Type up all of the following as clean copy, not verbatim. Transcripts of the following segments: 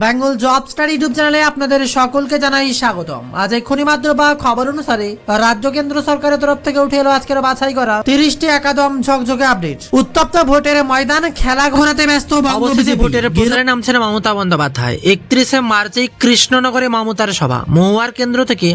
Bengal job star YouTube চ্যানেলে আপনাদের সকলকে জানাই স্বাগতম। আজ এক্ষুনি মাত্র বা খবর অনুসারে রাজ্য কেন্দ্র সরকারের তরফ থেকে উঠে এলো আজকের বাছাই করা 30টি একাদম ঝকঝকে আপডেট। উত্তপ্ত ভোটের ময়দান, খেলা ঘোরাতে ব্যস্ত অবশেষে ভোটের প্রচারে নামছেন মমতা বন্দ্যোপাধ্যায়। 31শে মার্চে কৃষ্ণনগরে মমতার সভা। মহুয়ার কেন্দ্র থেকে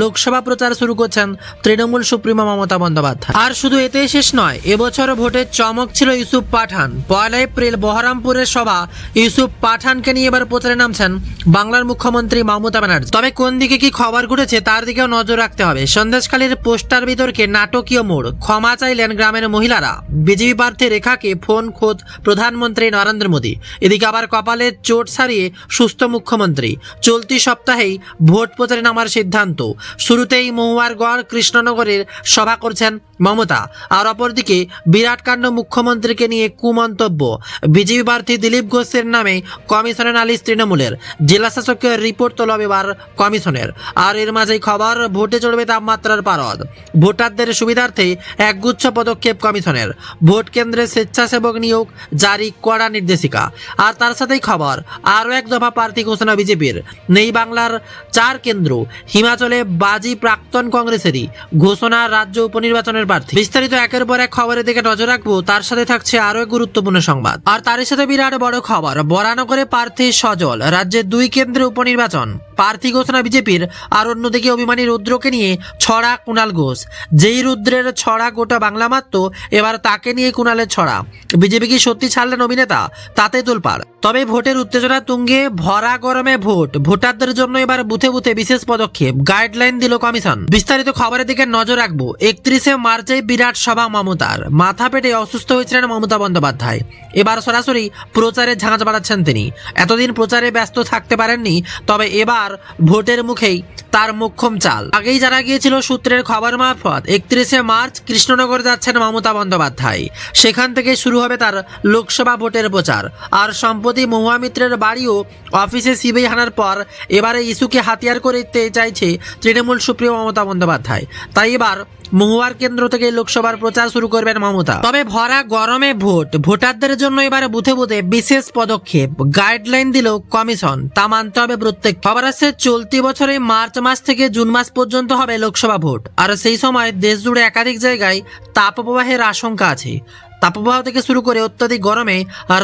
লোকসভা প্রচার শুরু করছেন তৃণমূল সুপ্রিমো মমতা বন্দ্যোপাধ্যায়। আর শুধু এতেই শেষ নয়, এবছর ভোটের চমক ছিল ইউসুফ পাঠান। 1 এপ্রিল বহরমপুরের সভা ইউসুফ পাঠানকে নিয়ে এবার প্রচারে নামছেন বাংলার মুখ্যমন্ত্রী মমতা ব্যানার্জি। তবে কোন দিকে কি খবর ঘটেছে তার দিকেও নজর রাখতে হবে। সন্দেশখালীর পোস্টার বিতর্কে নাটকীয় মোড়, ক্ষমা চাইলেন গ্রামের মহিলারা। বিজেপি প্রার্থী রেখাকে ফোন খোদ প্রধানমন্ত্রী নরেন্দ্র মোদী। এদিকে আবার কপালে চোট সারিয়ে সুস্থ মুখ্যমন্ত্রী। চলতি সপ্তাহেই ভোট প্রচারে নামার সিদ্ধান্ত। শুরুতেই মহুয়ার গড় কৃষ্ণনগরের সভা করছেন মমতা। আর অপরদিকে বিরাট কাণ্ড, মুখ্যমন্ত্রীকে নিয়ে কুমন্তব্য। বিজেপি প্রার্থী দিলীপ ঘোষের নামে কমিশনের নালিশ তৃণমূলের। জেলা শাসকের রিপোর্ট তলব এবার কমিশনের। আর এর মাঝেই খবর, ভোটে চড়বে তাপমাত্রার পারদ। ভোটারদের সুবিধার্থে একগুচ্ছ পদক্ষেপ কমিশনের। ভোট কেন্দ্রে স্বেচ্ছাসেবক নিয়োগ জারি, কড়া নির্দেশিকা। আর তার সাথেই খবর, আরও এক দফা প্রার্থী ঘোষণা বিজেপির। নেই বাংলার 4 কেন্দ্র। হিমাচলে বাজি প্রাক্তন কংগ্রেসেরই। ঘোষণা রাজ্য উপনির্বাচনের প্রার্থী। বিস্তারিত একের পর এক খবরের দিকে নজর রাখবো। তার সাথে থাকছে আরও এক গুরুত্বপূর্ণ সংবাদ। আর তারই সাথে বিরাট বড় খবর, বরানগরে প্রার্থী সজল। রাজ্যের 2 কেন্দ্রে উপনির্বাচন, প্রার্থী ঘোষণা বিজেপির। আর অন্যদিকে অভিমানী রুদ্রকে নিয়ে ছড়া কুণাল ঘোষ। যেই রুদ্রের ছড়া গোটা বাংলা মাত্র, এবার তাকে নিয়ে কুণালের ছড়া। বিজেপি কি সত্যি ছাড়লেন অভিনেতা? তাতে তোলপাড়। তবে ভোটের উত্তেজনা তুঙ্গে, ভরা গরমে ভোট। ভোটারদের জন্য এবার বুথে বুথে বিশেষ পদক্ষেপ, গাইডলাইন দিল কমিশন। বিস্তারিত খবরের দিকে নজর রাখবো। 31শে মার্চে বিরাট সভা মমতার। মাথা পেটে অসুস্থ হয়েছিলেন মমতা বন্দ্যোপাধ্যায়। এবার সরাসরি প্রচারে ঝাঁঝ বাড়াচ্ছেন তিনি। এতদিন প্রচারে ব্যস্ত থাকতে পারেননি, তবে এবার ভোটের মুখেই তার মোক্ষম চাল। আগেই জানা গিয়েছিল সূত্রের খবর মারফত 31শে মার্চ কৃষ্ণনগর যাচ্ছেন মমতা বন্দ্যোপাধ্যায়। সেখান থেকে শুরু হবে তার লোকসভা ভোটের প্রচার। আর সম্প্রতি মহুয়া মিত্রের বাড়ি ও অফিসে সিবিআই হানার পর এবারে ইস্যুকে হাতিয়ার করতে চাইছে তৃণমূল সুপ্রিমো মমতা বন্দ্যোপাধ্যায়। তাই এবার মহুয়ার কেন্দ্র থেকে লোকসভার প্রচার শুরু করবেন মমতা। তবে ভরা গরমে ভোট, ভোটারদের জন্য এবার বুথে বুথে বিশেষ পদক্ষেপ, গাইডলাইন দিল কমিশন। তা মানতে হবে প্রত্যেক। খবর আসছে, চলতি বছরে মার্চ মাস থেকে জুন মাস পর্যন্ত হবে লোকসভা ভোট। আর সেই সময় দেশ জুড়ে একাধিক জায়গায় তাপপ্রবাহের আশঙ্কা আছে। তাপপ্রবাহ থেকে শুরু করে অত্যাধিক গরমে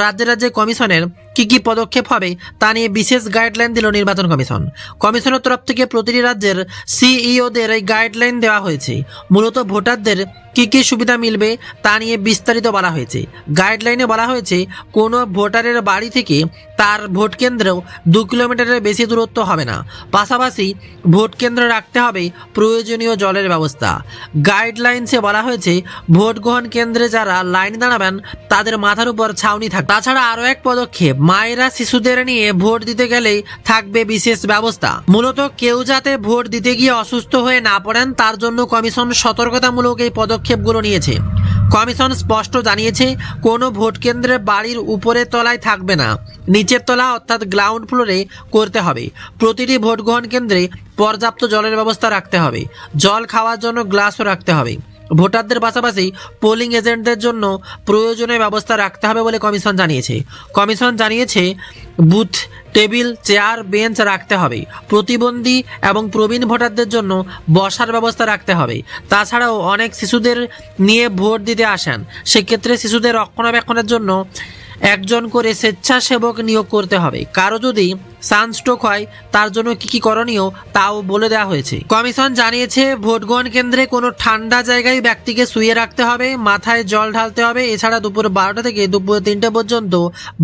রাজ্যে রাজ্যে কমিশনের কি পদক্ষেপ হবে তা নিয়ে বিশেষ গাইডলাইন দিল নির্বাচন কমিশন। কমিশনের তরফ থেকে প্রতিটি রাজ্যের সিইওদের এই গাইডলাইন দেওয়া হয়েছে। মূলত ভোটারদের কি সুবিধা মিলবে তা নিয়ে বিস্তারিত বলা হয়েছে। গাইডলাইনে বলা হয়েছে, কোনো ভোটারের বাড়ি থেকে তার ভোট কেন্দ্রেও 2 কিলোমিটারের বেশি দূরত্ব হবে না। পাশাপাশি ভোট কেন্দ্রে রাখতে হবে প্রয়োজনীয় জলের ব্যবস্থা। গাইডলাইন্সে বলা হয়েছে, ভোট গ্রহণ কেন্দ্রে যারা লাইন দাঁড়াবেন তাদের মাথার উপর ছাউনি থাকবে। তাছাড়া আরও এক পদক্ষেপ, মায়েরা শিশুদের নিয়ে ভোট দিতে গেলেই থাকবে বিশেষ ব্যবস্থা। মূলত কেউ যাতে ভোট দিতে গিয়ে অসুস্থ হয়ে না পড়েন তার জন্য কমিশন সতর্কতামূলক এই পদক্ষেপগুলো নিয়েছে। কমিশন স্পষ্ট জানিয়েছে, কোনো ভোট কেন্দ্রে বাড়ির উপরের তলায় থাকবে না, নিচের তলা অর্থাৎ গ্রাউন্ড ফ্লোরে করতে হবে। প্রতিটি ভোট গ্রহণ কেন্দ্রে পর্যাপ্ত জলের ব্যবস্থা রাখতে হবে। জল খাওয়ার জন্য গ্লাসও রাখতে হবে। ভোটারদের পাশাপাশি পোলিং এজেন্টদের জন্য প্রয়োজনীয় ব্যবস্থা রাখতে হবে বলে কমিশন জানিয়েছে। কমিশন জানিয়েছে, বুথ টেবিল, চেয়ার, বেঞ্চ রাখতে হবে। প্রতিবন্ধী এবং প্রবীণ ভোটারদের জন্য বসার ব্যবস্থা রাখতে হবে। তাছাড়াও অনেক শিশুদের নিয়ে ভোট দিতে আসেন, সেক্ষেত্রে শিশুদের রক্ষণাবেক্ষণের জন্য একজন করে স্বেচ্ছাসেবক নিয়োগ করতে হবে। কারো যদি সানস্ট্রোক হয় তার জন্য কি করণীয় তাও বলে দেওয়া হয়েছে। কমিশন জানিয়েছে, ভোট গ্রহণ কেন্দ্রে কোনো ঠান্ডা জায়গায় ব্যক্তিকে শুয়ে রাখতে হবে, মাথায় জল ঢালতে হবে। এছাড়া দুপুর 12টা থেকে দুপুর 3টে পর্যন্ত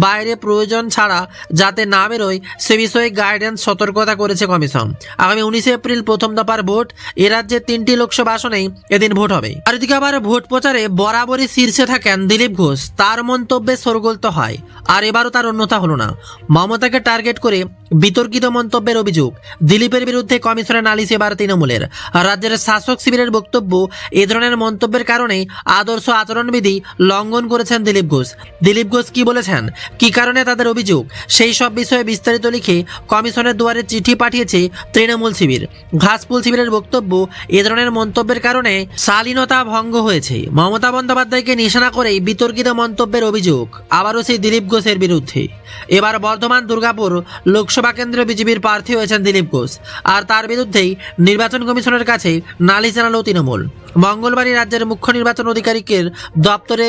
বাইরে প্রয়োজন ছাড়া যাতে না বেরোয় সে বিষয়ে গাইডেন্স সতর্কতা করেছে কমিশন। আগামী 19শে এপ্রিল প্রথম দফার ভোট। এ রাজ্যের 3টি লোকসভা আসনেই এদিন ভোট হবে। আর এদিকে আবার ভোট প্রচারে বরাবরই শীর্ষে থাকেন দিলীপ ঘোষ। তার মন্তব্যে শোরগোল তো হয়, আর এবারও তার অন্যথা হলো না। মমতাকে টার্গেট করে বিতর্কিত মন্তব্যের অভিযোগ। দিলীপের বিরুদ্ধে কমিশনের নালিশ এবার তৃণমূলের। রাজ্যের শাসক শিবিরের বক্তব্য, এ ধরনের মন্তব্যের কারণে আদর্শ আচরণবিধি লঙ্ঘন করেছেন দিলীপ ঘোষ। দিলীপ ঘোষ কি বলেছেন, কি কারণে তাদের অভিযোগ, সেই সব বিষয়ে বিস্তারিত লিখে কমিশনের দুয়ারে চিঠি পাঠিয়েছে তৃণমূল শিবির। ঘাসফুল শিবিরের বক্তব্য, এ ধরনের মন্তব্যের কারণে শালীনতা ভঙ্গ হয়েছে। মমতা বন্দ্যোপাধ্যায়কে নিশানা করেই বিতর্কিত মন্তব্যের অভিযোগ আবারও সেই দিলীপ ঘোষের বিরুদ্ধে। এবার বর্ধমান দুর্গাপুর লোকসভা কেন্দ্রে বিজেপির প্রার্থী হয়েছেন দিলীপ ঘোষ, আর তার বিরুদ্ধেই নির্বাচন কমিশনের কাছে নালিশ জানালো তৃণমূল। মঙ্গলবারই রাজ্যের মুখ্য নির্বাচন আধিকারিকের দপ্তরে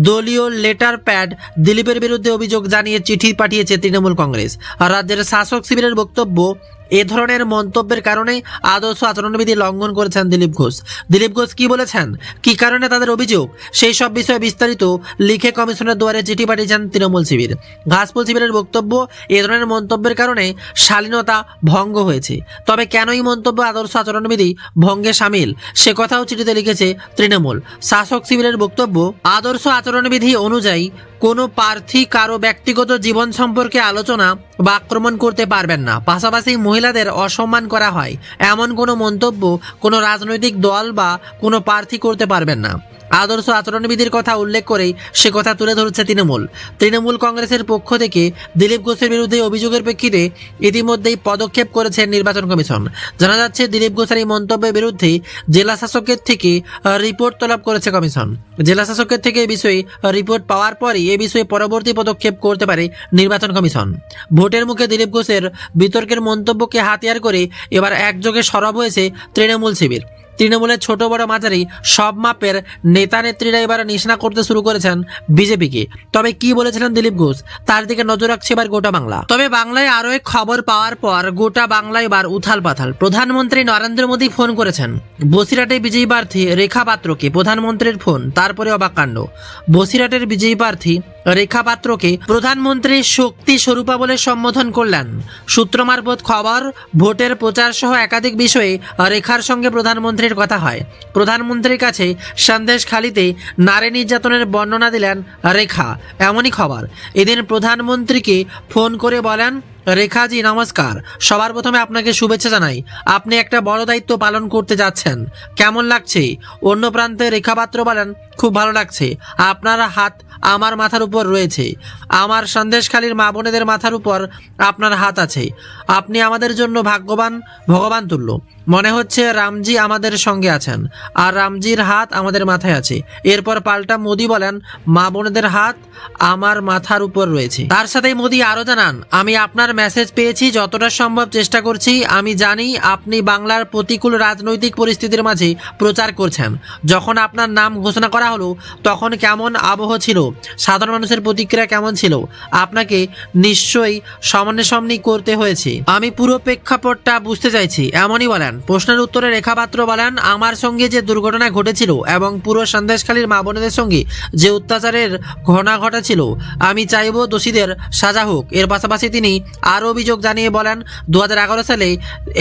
দলীয় লেটার প্যাড দিলীপের বিরুদ্ধে অভিযোগ জানিয়ে চিঠি পাঠিয়েছে তৃণমূল কংগ্রেস। আর রাজ্যের শাসক শিবিরের বক্তব্য, এ ধরনের মন্তব্যের কারণে আদর্শ আচরণবিধি লঙ্ঘন করেছেন দিলীপ ঘোষ। দিলীপ ঘোষ কি বলেছেন, কি কারণে তাদের অভিযোগ, সেই সব বিষয়ে বিস্তারিত লিখে কমিশনের দুয়ারে চিঠি পাঠিয়েছেন তৃণমূল শিবির। ঘাসফুল শিবিরের বক্তব্য, এ ধরনের মন্তব্যের কারণে শালীনতা ভঙ্গ হয়েছে। তবে কেন এই মন্তব্য আদর্শ আচরণবিধি ভঙ্গে সামিল, সে কথাও চিঠিতে লিখেছে তৃণমূল। শাসক শিবিরের বক্তব্য, আদর্শ আচরণবিধি অনুযায়ী কোনো প্রার্থী কারো ব্যক্তিগত জীবন সম্পর্কে আলোচনা বা আক্রমণ করতে পারবেন না। পাশাপাশি মহিলাদের অসম্মান করা হয় এমন কোনো মন্তব্য কোনো রাজনৈতিক দল বা কোনো প্রার্থী করতে পারবেন না। আদর্শ আচরণবিধির কথা উল্লেখ করেই সে কথা তুলে ধরছে তৃণমূল কংগ্রেসের পক্ষ থেকে দিলীপ ঘোষের বিরুদ্ধে অভিযোগের প্রেক্ষিতে ইতিমধ্যেই পদক্ষেপ করেছে নির্বাচন কমিশন। জানা যাচ্ছে, দিলীপ ঘোষের এই মন্তব্যের বিরুদ্ধে জেলা শাসকের থেকে রিপোর্ট তলব করেছে কমিশন। জেলা শাসকের থেকে এই বিষয়ে রিপোর্ট পাওয়ার পরই এ বিষয়ে পরবর্তী পদক্ষেপ করতে পারে নির্বাচন কমিশন। ভোটের মুখে দিলীপ ঘোষের বিতর্কের মন্তব্যকে হাতিয়ার করে এবার একযোগে সরব হয়েছে তৃণমূল শিবির। তৃণমূলের ছোট বড় মাঝারি সব মাপের নেতা নেত্রীরা এবার নিশানা করতে শুরু করেছেন বিজেপিকে। তবে কি বলেছিলেন দিলীপ ঘোষ, তার দিকে নজর রাখছে এবার গোটা বাংলা। তবে বাংলায় আরও এক খবর পাওয়ার পর গোটা বাংলায় এবার উথাল পাথাল। প্রধানমন্ত্রী নরেন্দ্র মোদী ফোন করেছেন বসিরহাটে বিজয়ী প্রার্থী রেখা পাত্রকে। প্রধানমন্ত্রীর ফোন, তারপরে অবাক কাণ্ড। বসিরহাটের বিজয়ী প্রার্থী রেখা পাত্রকে প্রধানমন্ত্রী শক্তি স্বরূপা বলে সম্বোধন করলেন। সূত্র মারফত খবর, ভোটের প্রচার সহ একাধিক বিষয়ে রেখার সঙ্গে প্রধানমন্ত্রীর কথা হয়। প্রধানমন্ত্রীর কাছে সন্দেশখালিতে নারী নির্যাতনের বর্ণনা দিলেন রেখা, এমনই খবর। এদিন প্রধানমন্ত্রীকে ফোন করে বলেন, রেখাজি নমস্কার, সবার প্রথমে আপনাকে শুভেচ্ছা জানাই। আপনি একটা বড় দায়িত্ব পালন করতে যাচ্ছেন, কেমন লাগছে? অন্য প্রান্তে রেখা পাত্র বলেন, খুব ভালো লাগছে। আপনার হাত আমার মাথার উপর রয়েছে, আমার সন্দেশখালীর মা বোনেদের মাথার উপর আপনার হাত আছে। আপনি আমাদের জন্য ভাগ্যবান, ভগবান তুল্য। মনে হচ্ছে রামজি আমাদের সঙ্গে আছেন, আর রামজির হাত আমাদের মাথায় আছে। এরপর পাল্টা মোদি বলেন, মা বোনেদের হাত আমার মাথার উপর রয়েছে। তার সাথেই মোদি আরও জানান, আমি আপনার মেসেজ পেয়েছি, যতটা সম্ভব চেষ্টা করছি। আমি জানি আপনি বাংলার প্রতিকূল রাজনৈতিক পরিস্থিতির মাঝে প্রচার করছেন। যখন আপনার নাম ঘোষণা করা হলো তখন কেমন আবহ ছিল, সাধারণ মানুষের প্রতিক্রিয়া কেমন ছিল, আপনাকে নিশ্চয়ই সামনাসামনি করতে হয়েছে। আমি পুরো প্রেক্ষাপটটা বুঝতে চাইছি, এমনই বলেন। প্রশ্নের উত্তরে রেখা পাত্র বলেন, আমার সঙ্গে যে দুর্ঘটনা ঘটেছিল এবং পুরো সন্দেশখালীর মা বোনেদের সঙ্গে যে অত্যাচারের ঘটনা ঘটেছিল, আমি চাইব দোষীদের সাজা হোক। এর পাশাপাশি তিনি আরও অভিযোগ জানিয়ে বলেন, 2011 সালে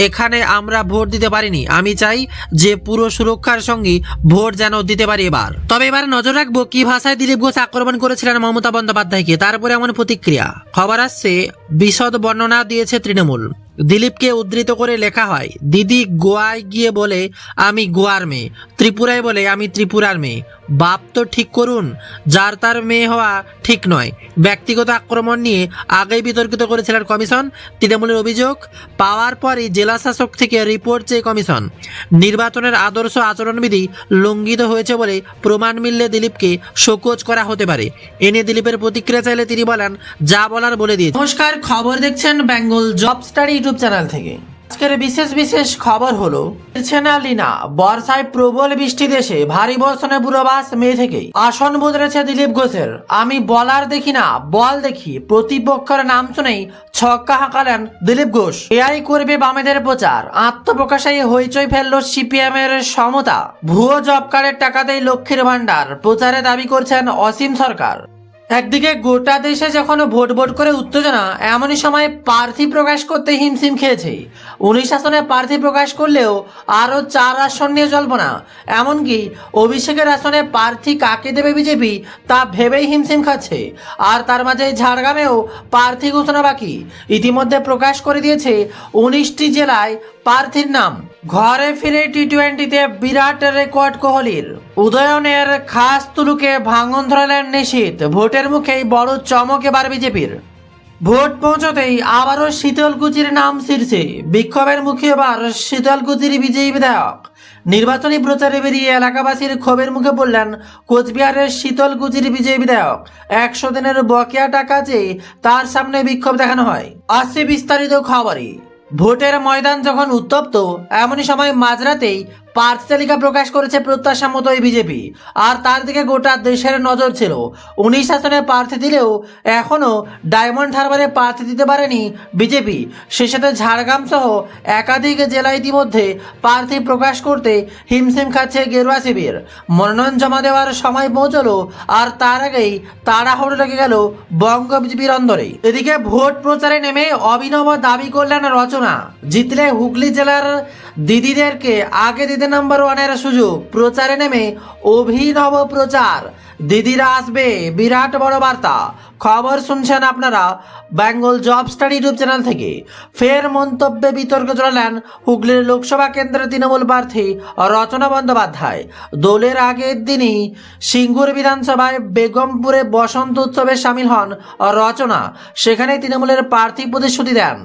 এখানে আমরা ভোট দিতে পারিনি। আমি চাই যে পুরো সুরক্ষার সঙ্গে ভোট যেন দিতে পারি এবার। তবে এবার নজর রাখবো কি ভাষায় দিলীপ ঘোষ আক্রমণ করেছিলেন মমতা বন্দ্যোপাধ্যায়কে। তারপরে এমন প্রতিক্রিয়া। খবর আসছে, বিশদ বর্ণনা দিয়েছে তৃণমূল। দিলীপকে উদ্ধৃত করে লেখা হয়, দিদি গোয়ায় গিয়ে বলে আমি গোয়ার মেয়ে, ত্রিপুরায় বলে আমি ত্রিপুরার মেয়ে। বাপ তো ঠিক করুন, যার তার মেয়ে হওয়া ঠিক নয়। ব্যক্তিগত আক্রমণ নিয়ে আগেই বিতর্কিত করেছিলেন কমিশন। তৃণমূলের অভিযোগ পাওয়ার পরই জেলা শাসক থেকে রিপোর্ট চেয়ে কমিশন। নির্বাচনের আদর্শ আচরণবিধি লঙ্ঘিত হয়েছে বলে প্রমাণ মিললে দিলীপকে শোকজ করা হতে পারে। এ নিয়ে দিলীপের প্রতিক্রিয়া চাইলে তিনি বলেন, যা বলার বলে দিয়ে। নমস্কার, খবর দেখছেন Bengal job study YouTube channel থেকে। আজকের বিশেষ খবর হলো, লিনা বর্ষায় প্রবল বৃষ্টি, দেশে ভারী বর্ষণের পূর্বাভাস মে থেকেই। আসন বদলেছে দিলীপ ঘোষের, আমি বলার দেখি না বল দেখি। প্রতিপক্ষের নাম শুনেই ছক্কা হাঁকালেন দিলীপ ঘোষ। এআই করবে বামেদের প্রচার, আত্মপ্রকাশে হইচই ফেলল সিপিএম এর সমতা। ভুয়ো জব কার্ডের টাকাতেই লক্ষ্মীর ভান্ডার প্রচারে দাবি করছেন অসীম সরকার। একদিকে গোটা দেশে যখন ভোট করে উত্তেজনা, এমনই সময় প্রার্থী প্রকাশ করতে হিমশিম খেয়েছে। 19 আসনে প্রার্থী প্রকাশ করলেও আরও 4 আসন নিয়ে জল্পনা। এমনকি অভিষেকের আসনে প্রার্থী কাকে দেবে বিজেপি তা ভেবেই হিমশিম খাচ্ছে। আর তার মাঝে ঝাড়গ্রামেও প্রার্থী ঘোষণা বাকি। ইতিমধ্যে প্রকাশ করে দিয়েছে 19টি জেলায় প্রার্থীর নাম। ঘরে ফিরে টি-20তে বিরাট রেকর্ড কোহলির। উদয়নের খাস তুলুকে ভাঙন ধরালেন নিশীথ। ভোটের মুখেই বড় চমক এবার বিজেপির। ভোট পৌঁছতেই আবারও শীতলকুচির নাম শীর্ষে। বিক্ষোভের মুখে এবার শীতলকুচির বিজয়ী বিধায়ক নির্বাচনী প্রচারে বেরিয়ে এলাকাবাসীর ক্ষোভের মুখে বললেন কোচবিহারের শীতলকুচির বিজয়ী বিধায়ক 100 দিনের বকেয়া টাকা চেয়ে তার সামনে বিক্ষোভ দেখানো হয়। আসছে বিস্তারিত খবরে। ভোটের ময়দান যখন উত্তপ্ত, এমনই সময় মাঝরাতেই প্রার্থী তালিকা প্রকাশ করেছে প্রত্যাশা মতোই বিজেপি। আর তার দিকে গোটা দেশের নজর ছিল। 19 আসনে প্রার্থী দিলেও এখনও ডায়মন্ড হারবারে প্রার্থী দিতে পারেনি বিজেপি। সে সাথে ঝাড়গ্রাম সহ একাধিক জেলায় ইতিমধ্যে প্রার্থী প্রকাশ করতে হিমশিম খাচ্ছে গেরুয়া শিবির। মনোনয়ন জমা দেওয়ার সময় পৌঁছলো, আর তার আগেই তাড়াহুড়ো লেগে গেল বঙ্গ বিজেপির অন্দরে। এদিকে ভোট প্রচারে নেমে অভিনব দাবি করলেন রচনা, জিতলে হুগলি জেলার দিদিদেরকে আগে দিতে নাম্বার 1-এর সুযোগ। প্রচারে নেমে অভিনব প্রচার, দিদিরা আসবে, বিরাট বড় বার্তা। খবর শুনছেন আপনারা Bengal job study YouTube channel থেকে। ফের মন্তব্যে বিতর্ক জড়ালেন হুগলির লোকসভা কেন্দ্রের তৃণমূল প্রার্থী রচনা বন্দ্যোপাধ্যায়। দলের আগের দিনই সিঙ্গুর বিধানসভায় বেগমপুরে বসন্ত উৎসবে সামিল হন রচনা। সেখানে তৃণমূলের প্রার্থী প্রতিশ্রুতি দেন,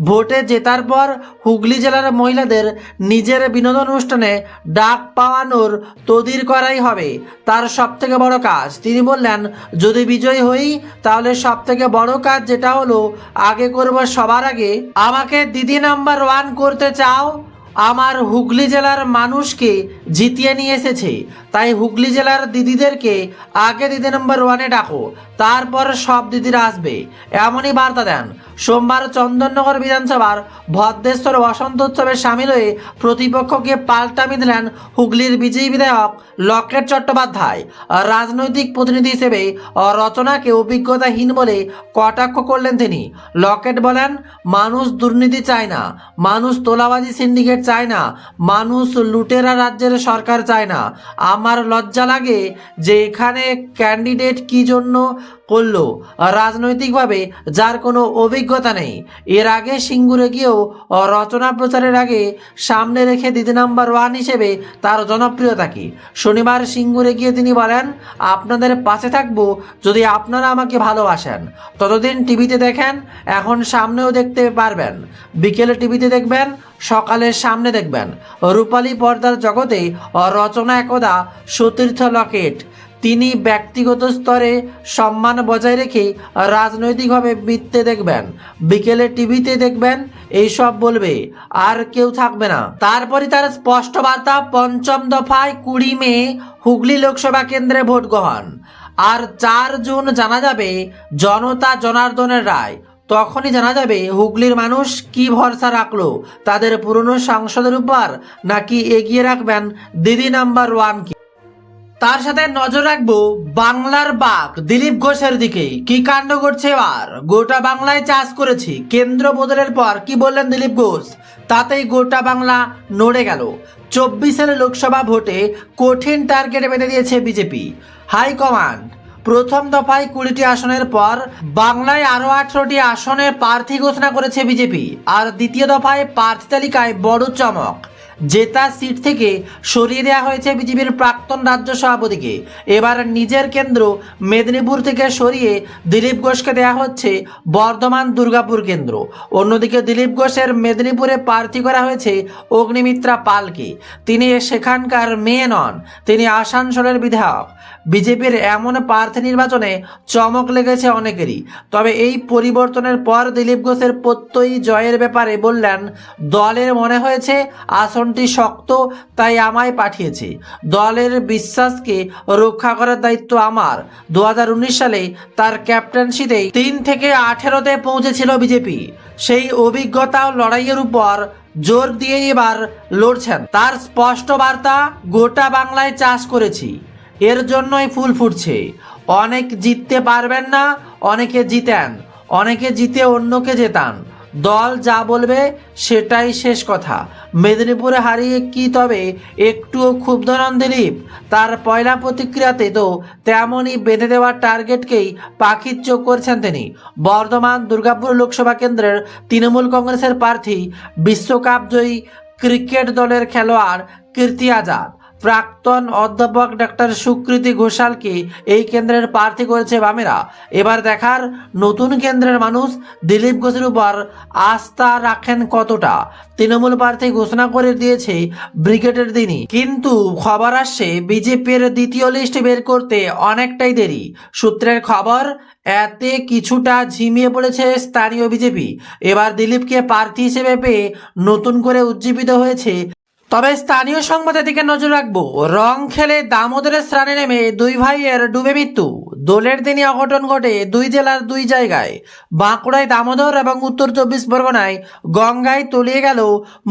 ভোটে জেতার পর হুগলি জেলার মহিলাদের নিজের বিনোদন অনুষ্ঠানে ডাক পাওয়ানোর তদির করাই হবে তার সবথেকে বড় কাজ। তিনি বললেন, যদি বিজয়ী হই তাহলে সবথেকে বড় কাজ যেটা হলো আগে করব, সবার আগে আমাকে দিদি নাম্বার 1 করতে চাও। আমার হুগলি জেলার মানুষকে জিতিয়ে নিয়ে এসেছে, তাই হুগলি জেলার দিদিদেরকে আগে দিদি নাম্বার 1-এ ডাকো, তারপর সব দিদিরা আসবে, এমনই বার্তা দেন। সোমবার চন্দননগর বিধানসভার ভদ্রেশ্বর বসন্ত উৎসবে সামিল হয়ে প্রতিপক্ষকে পাল্টা দিলেন হুগলির বিজয়ী বিধায়ক লকেট চট্টোপাধ্যায়। রাজনৈতিক প্রতিনিধি হিসেবে রচনাকে অভিজ্ঞতাহীন বলে কটাক্ষ করলেন তিনি। লকেট বলেন, মানুষ দুর্নীতি চায় না, মানুষ তোলাবাজি সিন্ডিকেট চায় না, মানুষ লুটেরা রাজ্যের সরকার চায় না। আমার লজ্জা লাগে যে এখানে ক্যান্ডিডেট কি জন্য করলো, রাজনৈতিকভাবে যার কোনো অভিজ্ঞতা নেই। এর আগে সিঙ্গুরে গিয়েও রচনা প্রচারের আগে সামনে রেখে দিদি নাম্বার 1 হিসেবে তার জনপ্রিয়তা কি। শনিবার সিঙ্গুরে গিয়ে তিনি বলেন, আপনাদের পাশে থাকবো যদি আপনারা আমাকে ভালোবাসেন। ততদিন টিভিতে দেখেন, এখন সামনেও দেখতে পারবেন, বিকেলে টিভিতে দেখবেন, সকালের সামনে দেখবেন। রূপালী পর্দার জগতে রচনা একদা সতীর্থ লকেট। তিনি ব্যক্তিগত স্তরে সম্মান বজায় রেখে রাজনৈতিকভাবে বিততে দেখবেন, বিকেলে টিভিতে দেখবেন, এইসব বলবে, আর কেউ থাকবে না। তারপরই তার স্পষ্ট বার্তা, 5ম দফায় 20 মে হুগলি লোকসভা কেন্দ্রে ভোট গ্রহণ। আর 4 জুন জানা যাবে জনতা জনার্দনের রায়। তখনই জানা যাবে হুগলির মানুষ কি ভরসা রাখলো তাদের পুরনো সাংসদের উপর, নাকি এগিয়ে রাখবেন দিদি নাম্বার 1-কে। তার সাথে নজর রাখবো বাংলার বাঘ দিলীপ ঘোষের দিকে। কি কাণ্ড করছে এবার, গোটা বাংলায় চাষ করেছি। কেন্দ্র বদলের পর কি বললেন দিলীপ ঘোষ, তাতেই গোটা বাংলা নড়ে গেল। 24 লোকসভা ভোটে কঠিন টার্গেট বেঁধে দিয়েছে বিজেপি হাইকমান্ড। প্রথম দফায় 20টি আসনের পর বাংলায় আরও 18টি আসনের প্রার্থী ঘোষণা করেছে বিজেপি। আর দ্বিতীয় দফায় প্রার্থী তালিকায় বড় চমক, জেতা সিট থেকে সরিয়ে দেওয়া হয়েছে বিজেপির প্রাক্তন রাজ্য সভাপতিকে। এবার নিজের কেন্দ্র মেদিনীপুর থেকে সরিয়ে দিলীপ ঘোষকে দেওয়া হচ্ছে বর্ধমান দুর্গাপুর কেন্দ্র। অন্যদিকে দিলীপ ঘোষের মেদিনীপুরে প্রার্থী করা হয়েছে অগ্নিমিত্রা পালকে। তিনি সেখানকার মেয়ে নন, তিনি আসানসোলের বিধায়ক। বিজেপির এমন প্রার্থী নির্বাচনে চমক লেগেছে অনেকেরই। তবে এই পরিবর্তনের পর দিলীপ ঘোষের প্রত্যয়ী জয়ের ব্যাপারে বললেন, দলের মনে হয়েছে আসনটি শক্ত, তাই আমায় পাঠিয়েছে। দলের বিশ্বাসকে রক্ষা করার দায়িত্ব আমার। 2019 সালে তার ক্যাপ্টেন্সিতেই 3 থেকে 18তে পৌঁছেছিল বিজেপি। সেই অভিজ্ঞতা ও লড়াইয়ের উপর জোর দিয়ে এবার লড়ছেন। তার স্পষ্ট বার্তা, গোটা বাংলায় চাষ করেছি, এর জন্যই ফুল ফুটছে। অনেক জিততে পারবেন না, অনেকে জিতেন, অনেকে জিতে অন্যকে জেতান। দল যা বলবে সেটাই শেষ কথা। মেদিনীপুরে হারিয়ে কি তবে একটুও ক্ষুব্ধ নন দিলীপ? তার পয়লা প্রতিক্রিয়াতে তো তেমনই বেঁধে দেওয়ার টার্গেটকেই পাখির চোখ করছেন তিনি। বর্ধমান দুর্গাপুর লোকসভা কেন্দ্রের তৃণমূল কংগ্রেসের প্রার্থী বিশ্বকাপ জয়ী ক্রিকেট দলের খেলোয়াড় কীর্তি আজাদ। প্রাক্তন অধ্যাপক ডাক্তার সুকৃতি ঘোষালকে এই কেন্দ্রের প্রার্থী করেছে বামেরা। এবার দেখার নতুন কেন্দ্রের মানুষ দিলীপ ঘোষের উপর আস্থা রাখেন কতটা। তৃণমূল প্রার্থী ঘোষণা করে দিয়েছে ব্রিগেডের দিনই, কিন্তু খবর আসছে বিজেপির দ্বিতীয় লিস্ট বের করতে অনেকটাই দেরি। সূত্রের খবর, এতে কিছুটা ঝিমিয়ে পড়েছে স্থানীয় বিজেপি। এবার দিলীপকে প্রার্থী হিসেবে পেয়ে নতুন করে উজ্জীবিত হয়েছে। তবে স্থানীয় সংবাদের দিকে নজর রাখবো। রং খেলে দামোদরের স্নানে নেমে দুই ভাইয়ের ডুবে মৃত্যু। দোলের দিনই অঘটন ঘটে দুই জেলার দুই জায়গায়। বাঁকুড়ায় দামোদর এবং উত্তর 24 পরগনায় গঙ্গায় তলিয়ে গেল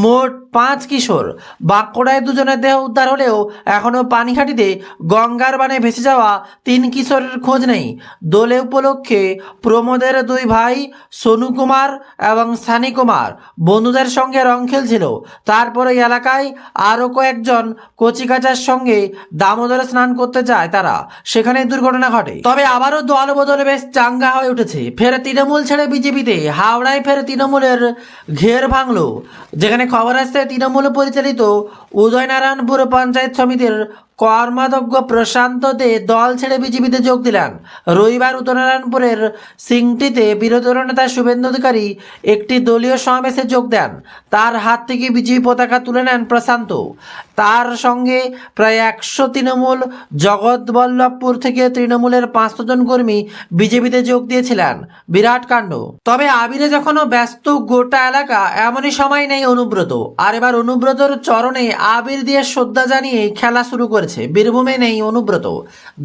মোট 5 কিশোর। বাঁকুড়ায় দুজনের দেহ উদ্ধার হলেও এখনও পানিঘাটিতে গঙ্গার বানে ভেসে যাওয়া 3 কিশোরের খোঁজ নেই। দোলে উপলক্ষে প্রমোদের দুই ভাই সোনু কুমার এবং সানি কুমার বন্ধুদের সঙ্গে রং খেলছিল। তারপরে এলাকায় আরও কয়েকজন কচিকাচার সঙ্গে দামোদরে স্নান করতে যায় তারা, সেখানে দুর্ঘটনা ঘটে। তবে আবারও দল বদলে বেশ চাঙ্গা হয়ে উঠেছে। ফের তৃণমূল ছেড়ে বিজেপিতে। হাওড়ায় ফের তৃণমূলের ঘের ভাঙল, যেখানে খবর আসছে তৃণমূল পরিচালিত উদয়নারায়ণপুর পঞ্চায়েত সমিতির কর্মাধ্যক্ষ প্রশান্ত দে দল ছেড়ে বিজেপিতে যোগ দিলেন। রবিবার উত্তরনারায়ণপুরের সিংটিতে বিরোধী নেতা শুভেন্দু অধিকারী একটি দলীয় সমাবেশে যোগ দেন। তার হাত থেকে বিজেপি পতাকা তুলে নেন প্রশান্ত। তার সঙ্গে প্রায় 100 তৃণমূল জগৎবল্লভপুর থেকে তৃণমূলের 500 জন কর্মী বিজেপিতে যোগ দিয়েছিলেন। বিরাট কাণ্ড। তবে আবিরে যখনও ব্যস্ত গোটা এলাকা, এমনই সময় নেই অনুব্রত। আর এবার অনুব্রতর চরণে আবির দিয়ে শ্রদ্ধা জানিয়ে খেলা শুরু করেছে। বীরভূমে নেই অনুব্রত,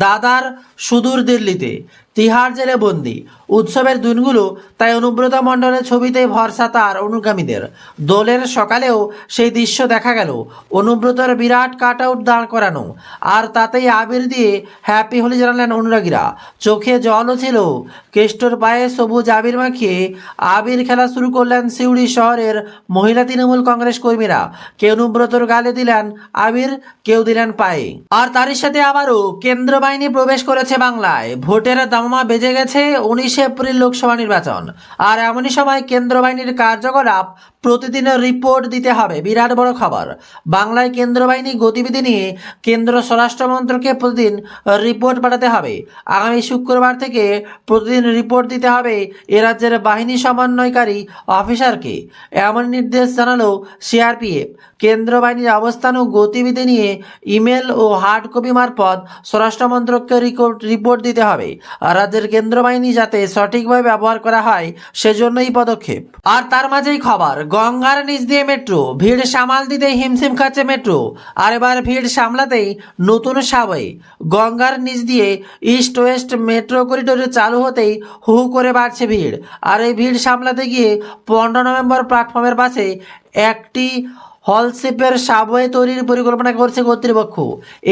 দাদার সুদূর দিল্লিতে তিহার জেলে বন্দি। উৎসবের দিনগুলো তাই অনুব্রত মণ্ডলের ছবিতে ভরসা তার অনুগামীদের। দোলের সকালেও সেই দৃশ্য দেখা গেল, অনুব্রতর বিরাট কাট আউট দাঁড় করানো, আর তাতেই আবির দিয়ে হ্যাপি হোলি জানালেন অনুরাগীরা। চোখে জলও ছিল। কেষ্টর পায়ে সবুজ আবির মাখিয়ে আবির খেলা শুরু করলেন সিউড়ি শহরের মহিলা তৃণমূল কংগ্রেস কর্মীরা। কেউ অনুব্রতর গালে দিলেন আবির, কেউ দিলেন পায়ে। আর তারই সাথে আবারও কেন্দ্র বাহিনী প্রবেশ করেছে বাংলায়। ভোটের দামামা বেজে গেছে। 19 এপ্রিল লোকসভা নির্বাচন, আর এমনই সময় কেন্দ্র বাহিনীর কার্যকলাপ প্রতিদিন রিপোর্ট দিতে হবে। বিরাট বড় খবর, বাংলায় কেন্দ্র বাহিনী গতিবিধি নিয়ে কেন্দ্র স্বরাষ্ট্রমন্ত্রকে প্রতিদিন রিপোর্ট পাঠাতে হবে। আগামী শুক্রবার থেকে প্রতিদিন রিপোর্ট দিতে হবে এ রাজ্যের বাহিনী সমন্বয়কারী অফিসারকে। এমন নির্দেশ জানালো সিআরপিএফ। কেন্দ্র বাহিনীর অবস্থান ও গতিবিধি নিয়ে ইমেল ও হার্ড কপি মারফত স্বরাষ্ট্রমন্ত্রককে রিপোর্ট দিতে হবে। আর রাজ্যের কেন্দ্র বাহিনী যাতে সঠিকভাবে ব্যবহার করা হয় সেজন্যই পদক্ষেপ। আর তার মাঝেই খবর, গঙ্গার নিচ দিয়ে মেট্রো। ভিড় সামাল দিতে হিমশিম খাচ্ছে মেট্রো। আর এবার ভিড় সামলাতেই নতুন সাবই। গঙ্গার নিচ দিয়ে ইস্ট ওয়েস্ট মেট্রো করিডোরে চালু হতেই হু করে বাড়ছে ভিড়। আর এই ভিড় সামলাতে গিয়ে 15 নভেম্বর প্ল্যাটফর্মের পাশে একটি হলশেপের সাবওয়ে তৈরির পরিকল্পনা করছে কর্তৃপক্ষ।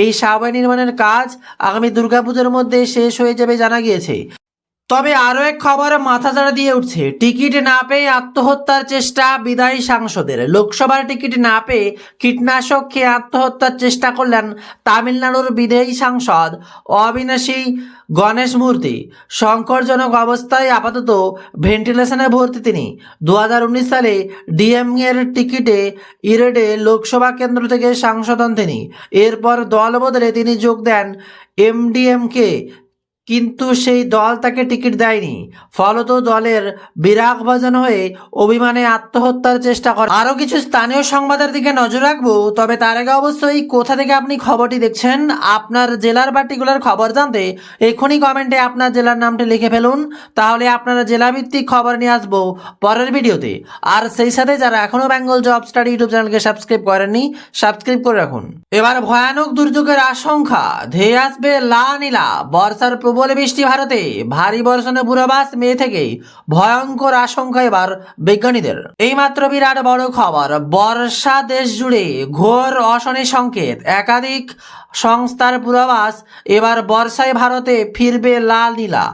এই সাবওয়ে নির্মাণের কাজ আগামী দুর্গাপুজোর মধ্যে শেষ হয়ে যাবে জানা গিয়েছে। তবে আরও এক খবর মাথাচাড়া দিয়ে উঠছে। টিকিট না পেয়ে আত্মহত্যার চেষ্টা বিদায়ী সাংসদের। লোকসভার টিকিট না পেয়ে কীটনাশক খেয়ে আত্মহত্যার চেষ্টা করলেন তামিলনাড়ুর বিদায়ী সাংসদ অবিনাশী গণেশ মূর্তি। সংকটজনক অবস্থায় আপাতত ভেন্টিলেশনে ভর্তি তিনি। 2019 সালে ডিএমএর টিকিটে ইরেডে লোকসভা কেন্দ্র থেকে সাংসদ হন তিনি। এরপর দল বদলে তিনি যোগ দেন এমডিএমকে, কিন্তু সেই দল তাকে টিকিট দেয়নি। ফলত দলের বিরাগ ভাজন হয়ে অভিমানে আত্মহত্যার চেষ্টা করে। আরও কিছু স্থানীয় সংবাদের দিকে নজর রাখবো। তবে তার আগে অবশ্যই কোথা থেকে আপনি খবরটি দেখছেন, আপনার জেলার পার্টিকুলার খবর জানতে এখনই কমেন্টে আপনার জেলার নামটি লিখে ফেলুন। তাহলে আপনারা জেলাভিত্তিক খবর নিয়ে আসবো পরের ভিডিওতে। আর সেই সাথে যারা এখনও বেঙ্গল জব স্টাডি ইউটিউব চ্যানেলকে সাবস্ক্রাইব করেননি, সাবস্ক্রাইব করে রাখুন। এবার ভয়ানক দুর্যোগের আশঙ্কা। ধেয়ে আসবে লা নীলা। বর্ষার প্রবল বৃষ্টি ভারতে। ভারী বর্ষণের পূর্বাভাস মে থেকেই। ভয়ঙ্কর আশঙ্কা এবার বিজ্ঞানীদের। এইমাত্র বিরাট বড় খবর, বর্ষা দেশ জুড়ে ঘোর অশনির সংকেত। একাধিক সংস্থার পূর্বাভাস, এবার বর্ষায় ভারতে ফিরবে লাল নীলা।